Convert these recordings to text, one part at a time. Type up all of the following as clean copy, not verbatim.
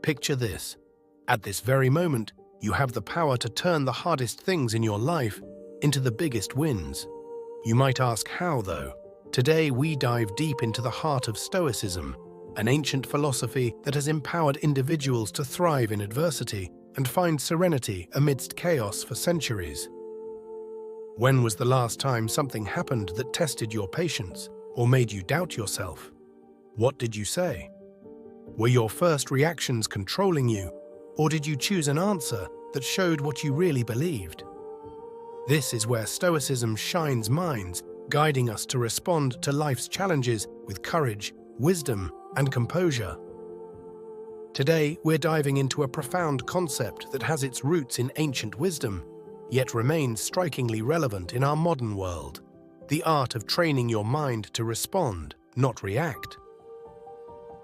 Picture this. At this very moment, you have the power to turn the hardest things in your life into the biggest wins. You might ask how, though? Today, we dive deep into the heart of Stoicism, an ancient philosophy that has empowered individuals to thrive in adversity and find serenity amidst chaos for centuries. When was the last time something happened that tested your patience or made you doubt yourself? What did you say? Were your first reactions controlling you, or did you choose an answer that showed what you really believed? This is where Stoicism shines minds, guiding us to respond to life's challenges with courage, wisdom, and composure. Today, we're diving into a profound concept that has its roots in ancient wisdom, yet remains strikingly relevant in our modern world: the art of training your mind to respond, not react.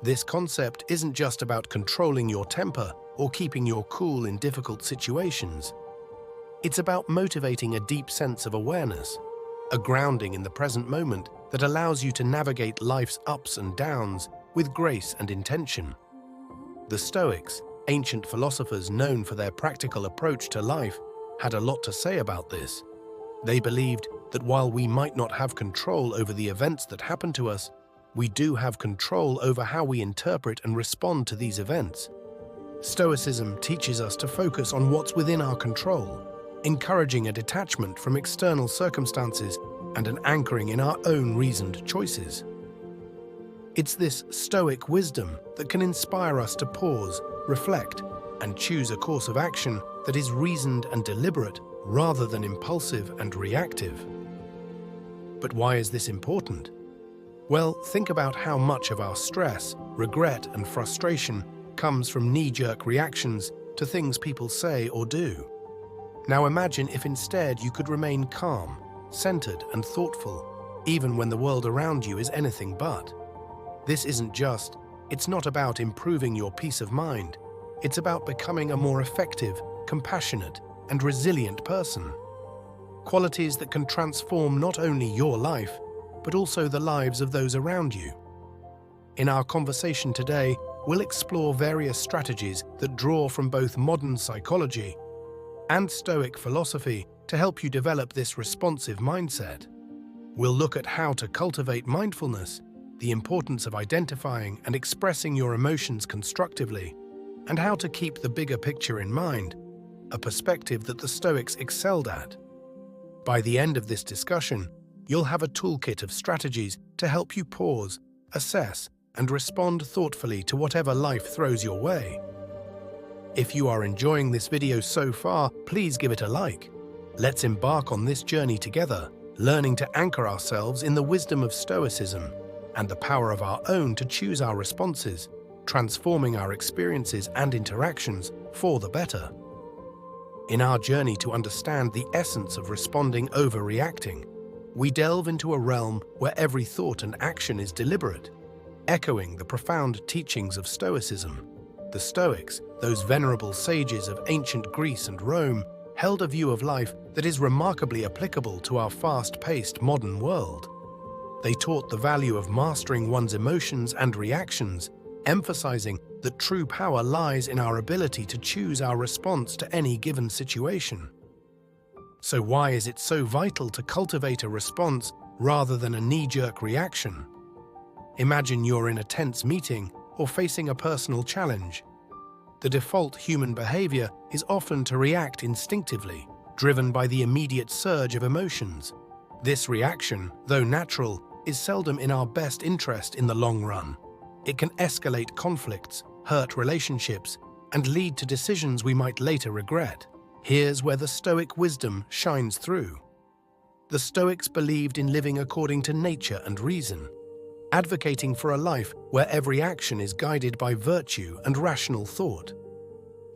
This concept isn't just about controlling your temper or keeping your cool in difficult situations. It's about motivating a deep sense of awareness, a grounding in the present moment that allows you to navigate life's ups and downs with grace and intention. The Stoics, ancient philosophers known for their practical approach to life, had a lot to say about this. They believed that while we might not have control over the events that happen to us, we do have control over how we interpret and respond to these events. Stoicism teaches us to focus on what's within our control, encouraging a detachment from external circumstances and an anchoring in our own reasoned choices. It's this Stoic wisdom that can inspire us to pause, reflect, and choose a course of action that is reasoned and deliberate rather than impulsive and reactive. But why is this important? Well, think about how much of our stress, regret, and frustration comes from knee-jerk reactions to things people say or do. Now imagine if instead you could remain calm, centered, and thoughtful, even when the world around you is anything but. It's not about improving your peace of mind. It's about becoming a more effective, compassionate, and resilient person. Qualities that can transform not only your life, but also the lives of those around you. In our conversation today, we'll explore various strategies that draw from both modern psychology and Stoic philosophy to help you develop this responsive mindset. We'll look at how to cultivate mindfulness, the importance of identifying and expressing your emotions constructively, and how to keep the bigger picture in mind, a perspective that the Stoics excelled at. By the end of this discussion, you'll have a toolkit of strategies to help you pause, assess, and respond thoughtfully to whatever life throws your way. If you are enjoying this video so far, please give it a like. Let's embark on this journey together, learning to anchor ourselves in the wisdom of Stoicism and the power of our own to choose our responses, transforming our experiences and interactions for the better. In our journey to understand the essence of responding over reacting, we delve into a realm where every thought and action is deliberate, echoing the profound teachings of Stoicism. The Stoics, those venerable sages of ancient Greece and Rome, held a view of life that is remarkably applicable to our fast-paced modern world. They taught the value of mastering one's emotions and reactions, emphasizing that true power lies in our ability to choose our response to any given situation. So why is it so vital to cultivate a response rather than a knee-jerk reaction? Imagine you're in a tense meeting or facing a personal challenge. The default human behavior is often to react instinctively, driven by the immediate surge of emotions. This reaction, though natural, is seldom in our best interest in the long run. It can escalate conflicts, hurt relationships, and lead to decisions we might later regret. Here's where the Stoic wisdom shines through. The Stoics believed in living according to nature and reason, advocating for a life where every action is guided by virtue and rational thought.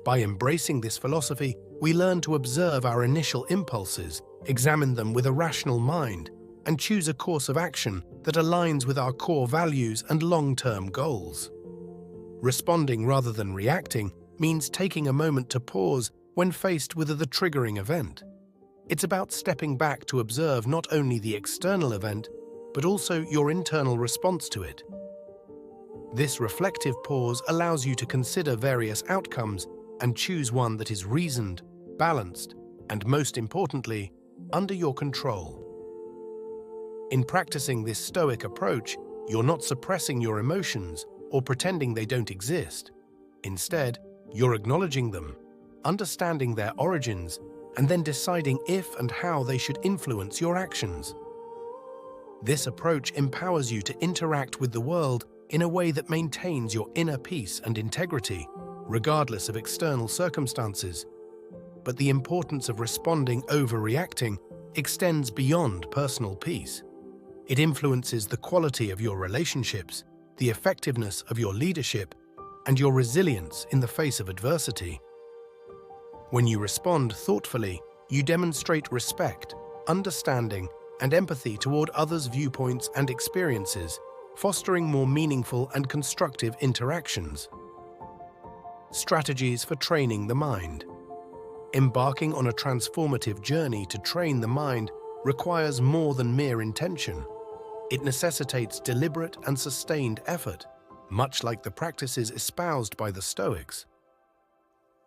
By embracing this philosophy, we learn to observe our initial impulses, examine them with a rational mind, and choose a course of action that aligns with our core values and long-term goals. Responding rather than reacting means taking a moment to pause when faced with the triggering event. It's about stepping back to observe not only the external event, but also your internal response to it. This reflective pause allows you to consider various outcomes and choose one that is reasoned, balanced, and most importantly, under your control. In practicing this Stoic approach, you're not suppressing your emotions or pretending they don't exist. Instead, you're acknowledging them, understanding their origins, and then deciding if and how they should influence your actions. This approach empowers you to interact with the world in a way that maintains your inner peace and integrity, regardless of external circumstances. But the importance of responding overreacting extends beyond personal peace. It influences the quality of your relationships, the effectiveness of your leadership, and your resilience in the face of adversity. When you respond thoughtfully, you demonstrate respect, understanding, and empathy toward others' viewpoints and experiences, fostering more meaningful and constructive interactions. Strategies for training the mind. Embarking on a transformative journey to train the mind requires more than mere intention. It necessitates deliberate and sustained effort, much like the practices espoused by the Stoics.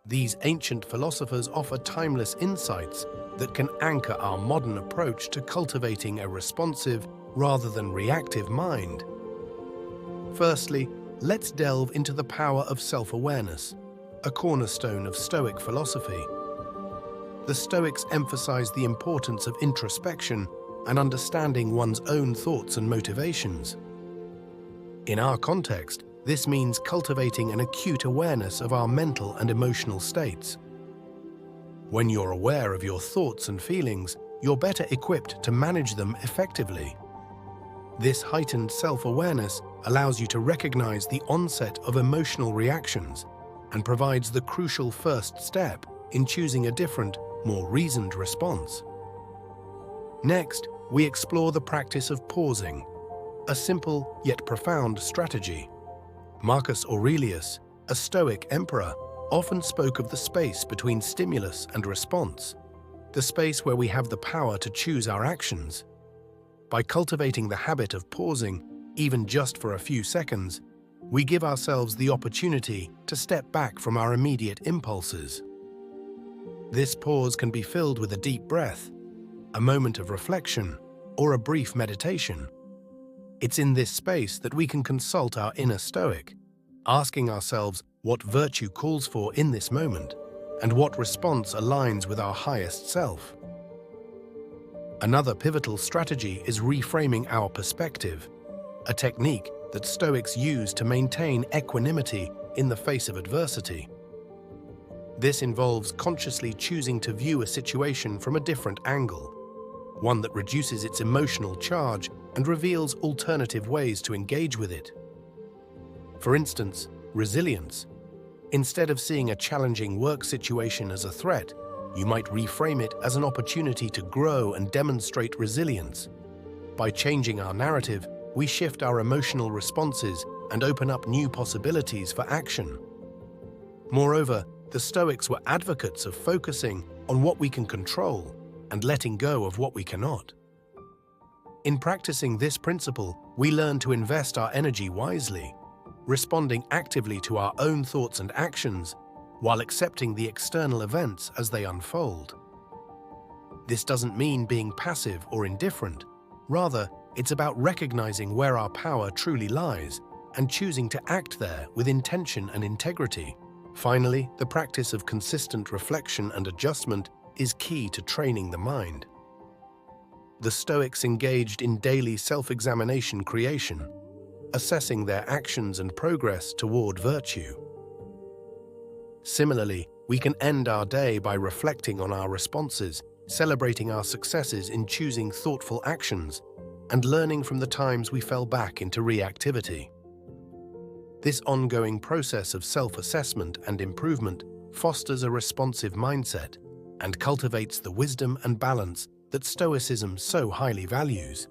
These ancient philosophers offer timeless insights that can anchor our modern approach to cultivating a responsive rather than reactive mind. Firstly, let's delve into the power of self-awareness, a cornerstone of Stoic philosophy. The Stoics emphasize the importance of introspection and understanding one's own thoughts and motivations. In our context, this means cultivating an acute awareness of our mental and emotional states. When you're aware of your thoughts and feelings, you're better equipped to manage them effectively. This heightened self-awareness allows you to recognize the onset of emotional reactions and provides the crucial first step in choosing a different, more reasoned response. Next, we explore the practice of pausing, a simple yet profound strategy. Marcus Aurelius, a Stoic emperor, often spoke of the space between stimulus and response, the space where we have the power to choose our actions. By cultivating the habit of pausing, even just for a few seconds, we give ourselves the opportunity to step back from our immediate impulses. This pause can be filled with a deep breath, a moment of reflection, or a brief meditation. It's in this space that we can consult our inner Stoic, asking ourselves what virtue calls for in this moment and what response aligns with our highest self. Another pivotal strategy is reframing our perspective, a technique that Stoics use to maintain equanimity in the face of adversity. This involves consciously choosing to view a situation from a different angle, one that reduces its emotional charge and reveals alternative ways to engage with it. For instance, resilience. Instead of seeing a challenging work situation as a threat, you might reframe it as an opportunity to grow and demonstrate resilience. By changing our narrative, we shift our emotional responses and open up new possibilities for action. Moreover, the Stoics were advocates of focusing on what we can control and letting go of what we cannot. In practicing this principle, we learn to invest our energy wisely, responding actively to our own thoughts and actions while accepting the external events as they unfold. This doesn't mean being passive or indifferent. Rather, it's about recognizing where our power truly lies and choosing to act there with intention and integrity. Finally, the practice of consistent reflection and adjustment is key to training the mind. The Stoics engaged in daily self-examination creation, assessing their actions and progress toward virtue. Similarly, we can end our day by reflecting on our responses, celebrating our successes in choosing thoughtful actions, and learning from the times we fell back into reactivity. This ongoing process of self-assessment and improvement fosters a responsive mindset and cultivates the wisdom and balance that Stoicism so highly values.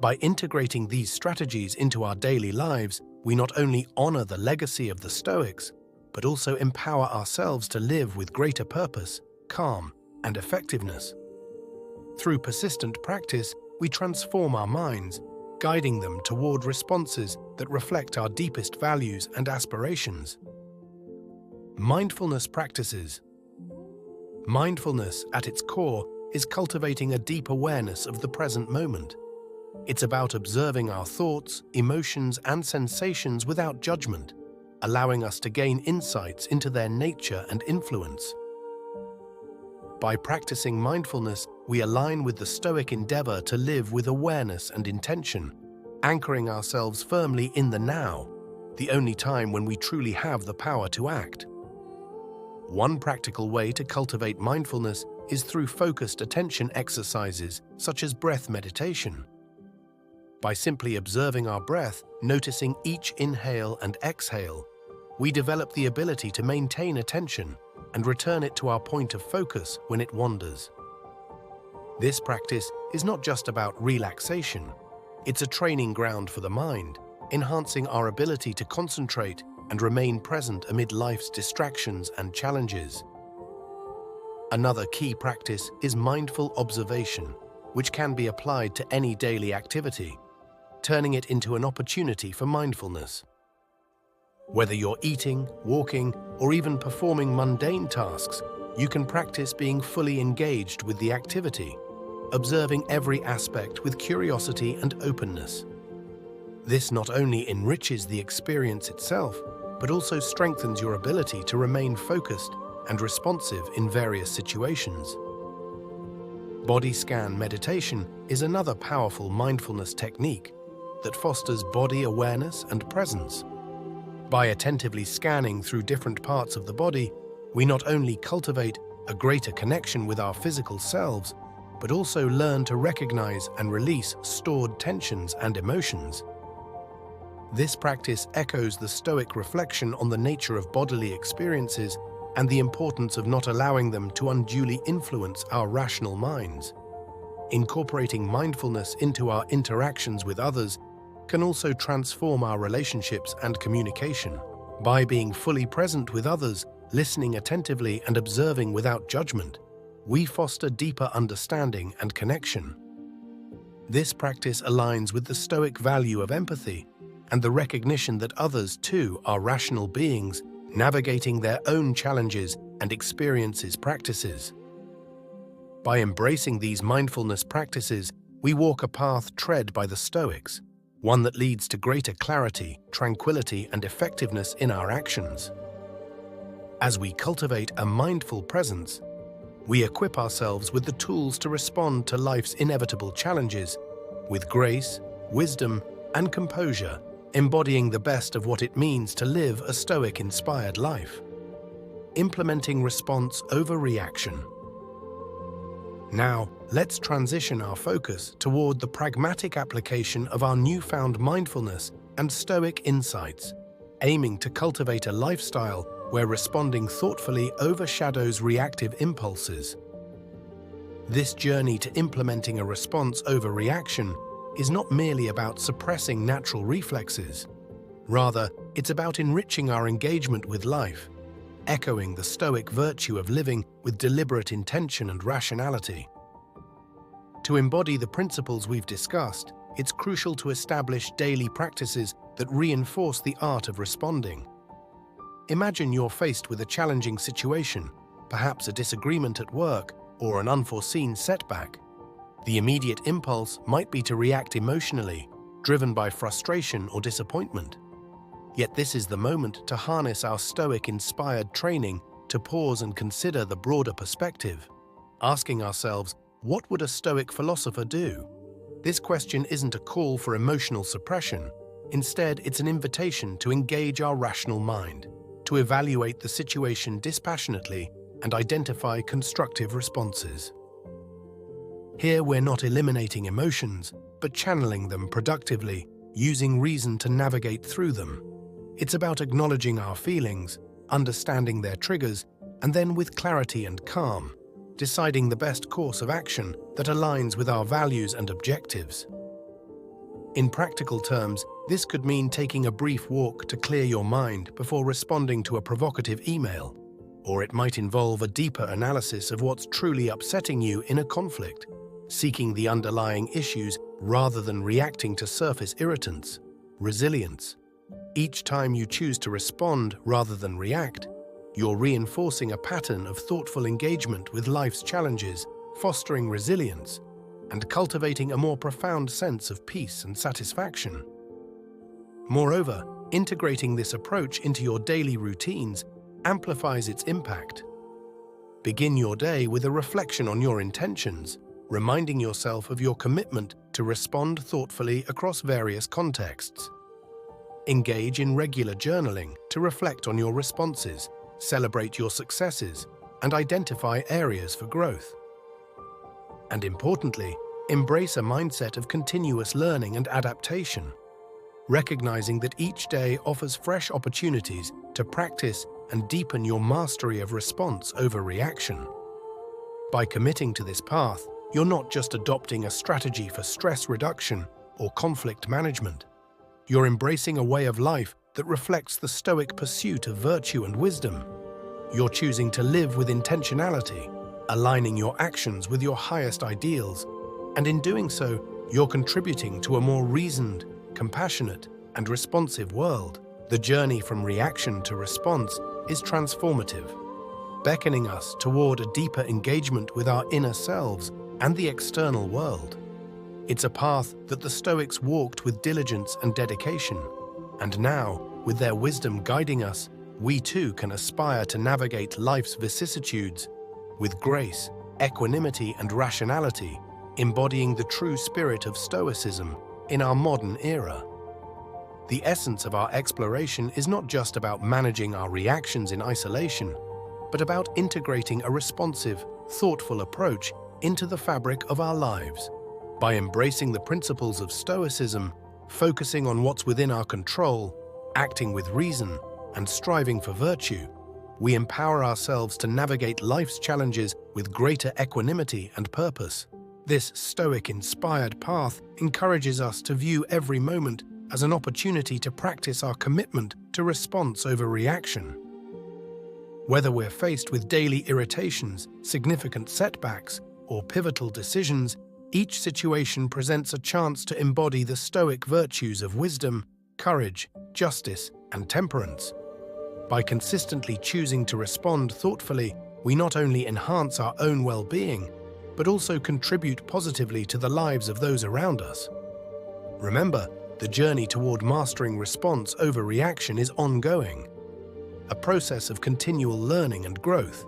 By integrating these strategies into our daily lives, we not only honor the legacy of the Stoics, but also empower ourselves to live with greater purpose, calm, and effectiveness. Through persistent practice, we transform our minds, guiding them toward responses that reflect our deepest values and aspirations. Mindfulness practices. Mindfulness, at its core, is cultivating a deep awareness of the present moment. It's about observing our thoughts, emotions, and sensations without judgment, allowing us to gain insights into their nature and influence. By practicing mindfulness, we align with the Stoic endeavor to live with awareness and intention, anchoring ourselves firmly in the now, the only time when we truly have the power to act. One practical way to cultivate mindfulness is through focused attention exercises such as breath meditation. By simply observing our breath, noticing each inhale and exhale, we develop the ability to maintain attention and return it to our point of focus when it wanders. This practice is not just about relaxation, it's a training ground for the mind, enhancing our ability to concentrate and remain present amid life's distractions and challenges. Another key practice is mindful observation, which can be applied to any daily activity, turning it into an opportunity for mindfulness. Whether you're eating, walking, or even performing mundane tasks, you can practice being fully engaged with the activity, observing every aspect with curiosity and openness. This not only enriches the experience itself, but also strengthens your ability to remain focused and responsive in various situations. Body scan meditation is another powerful mindfulness technique that fosters body awareness and presence. By attentively scanning through different parts of the body, we not only cultivate a greater connection with our physical selves, but also learn to recognize and release stored tensions and emotions. This practice echoes the Stoic reflection on the nature of bodily experiences and the importance of not allowing them to unduly influence our rational minds. Incorporating mindfulness into our interactions with others can also transform our relationships and communication. By being fully present with others, listening attentively and observing without judgment, we foster deeper understanding and connection. This practice aligns with the Stoic value of empathy and the recognition that others, too, are rational beings navigating their own challenges and experiences practices. By embracing these mindfulness practices, we walk a path tread by the Stoics, one that leads to greater clarity, tranquility, and effectiveness in our actions. As we cultivate a mindful presence, we equip ourselves with the tools to respond to life's inevitable challenges with grace, wisdom, and composure, embodying the best of what it means to live a Stoic-inspired life. Implementing response over reaction. Now, let's transition our focus toward the pragmatic application of our newfound mindfulness and Stoic insights, aiming to cultivate a lifestyle where responding thoughtfully overshadows reactive impulses. This journey to implementing a response over reaction is not merely about suppressing natural reflexes. Rather, it's about enriching our engagement with life, echoing the Stoic virtue of living with deliberate intention and rationality. To embody the principles we've discussed, it's crucial to establish daily practices that reinforce the art of responding. Imagine you're faced with a challenging situation, perhaps a disagreement at work or an unforeseen setback. The immediate impulse might be to react emotionally, driven by frustration or disappointment. Yet this is the moment to harness our Stoic-inspired training to pause and consider the broader perspective, asking ourselves, what would a Stoic philosopher do? This question isn't a call for emotional suppression. Instead, it's an invitation to engage our rational mind, to evaluate the situation dispassionately and identify constructive responses. Here, we're not eliminating emotions, but channeling them productively, using reason to navigate through them. It's about acknowledging our feelings, understanding their triggers, and then with clarity and calm, deciding the best course of action that aligns with our values and objectives. In practical terms, this could mean taking a brief walk to clear your mind before responding to a provocative email, or it might involve a deeper analysis of what's truly upsetting you in a conflict, seeking the underlying issues rather than reacting to surface irritants. Resilience. Each time you choose to respond rather than react, you're reinforcing a pattern of thoughtful engagement with life's challenges, fostering resilience, and cultivating a more profound sense of peace and satisfaction. Moreover, integrating this approach into your daily routines amplifies its impact. Begin your day with a reflection on your intentions, reminding yourself of your commitment to respond thoughtfully across various contexts. Engage in regular journaling to reflect on your responses, celebrate your successes, and identify areas for growth. And importantly, embrace a mindset of continuous learning and adaptation, recognizing that each day offers fresh opportunities to practice and deepen your mastery of response over reaction. By committing to this path, you're not just adopting a strategy for stress reduction or conflict management. You're embracing a way of life that reflects the Stoic pursuit of virtue and wisdom. You're choosing to live with intentionality, aligning your actions with your highest ideals, and in doing so, you're contributing to a more reasoned, compassionate, and responsive world. The journey from reaction to response is transformative, beckoning us toward a deeper engagement with our inner selves and the external world. It's a path that the Stoics walked with diligence and dedication, and now, with their wisdom guiding us, we too can aspire to navigate life's vicissitudes with grace, equanimity, and rationality, embodying the true spirit of Stoicism in our modern era. The essence of our exploration is not just about managing our reactions in isolation, but about integrating a responsive, thoughtful approach into the fabric of our lives. By embracing the principles of Stoicism, focusing on what's within our control, acting with reason, and striving for virtue, we empower ourselves to navigate life's challenges with greater equanimity and purpose. This Stoic-inspired path encourages us to view every moment as an opportunity to practice our commitment to response over reaction. Whether we're faced with daily irritations, significant setbacks, or pivotal decisions, each situation presents a chance to embody the Stoic virtues of wisdom, courage, justice, and temperance. By consistently choosing to respond thoughtfully, we not only enhance our own well-being, but also contribute positively to the lives of those around us. Remember, the journey toward mastering response over reaction is ongoing, a process of continual learning and growth.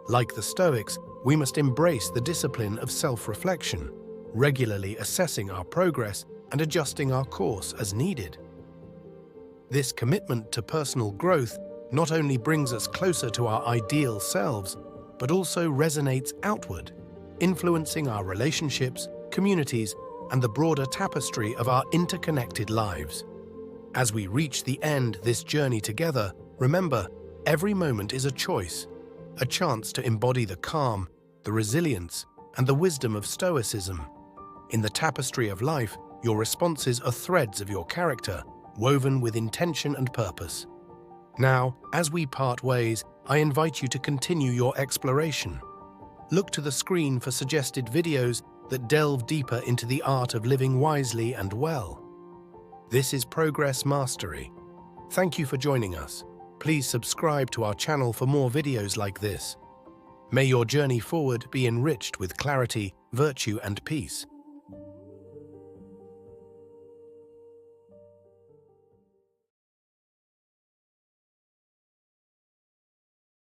Like the Stoics, we must embrace the discipline of self-reflection, regularly assessing our progress and adjusting our course as needed. This commitment to personal growth not only brings us closer to our ideal selves, but also resonates outward, influencing our relationships, communities, and the broader tapestry of our interconnected lives. As we reach the end of this journey together, remember, every moment is a choice, a chance to embody the calm, the resilience, and the wisdom of Stoicism. In the tapestry of life, your responses are threads of your character, woven with intention and purpose. Now, as we part ways, I invite you to continue your exploration. Look to the screen for suggested videos that delve deeper into the art of living wisely and well. This is Progress Mastery. Thank you for joining us. Please subscribe to our channel for more videos like this. May your journey forward be enriched with clarity, virtue, and peace.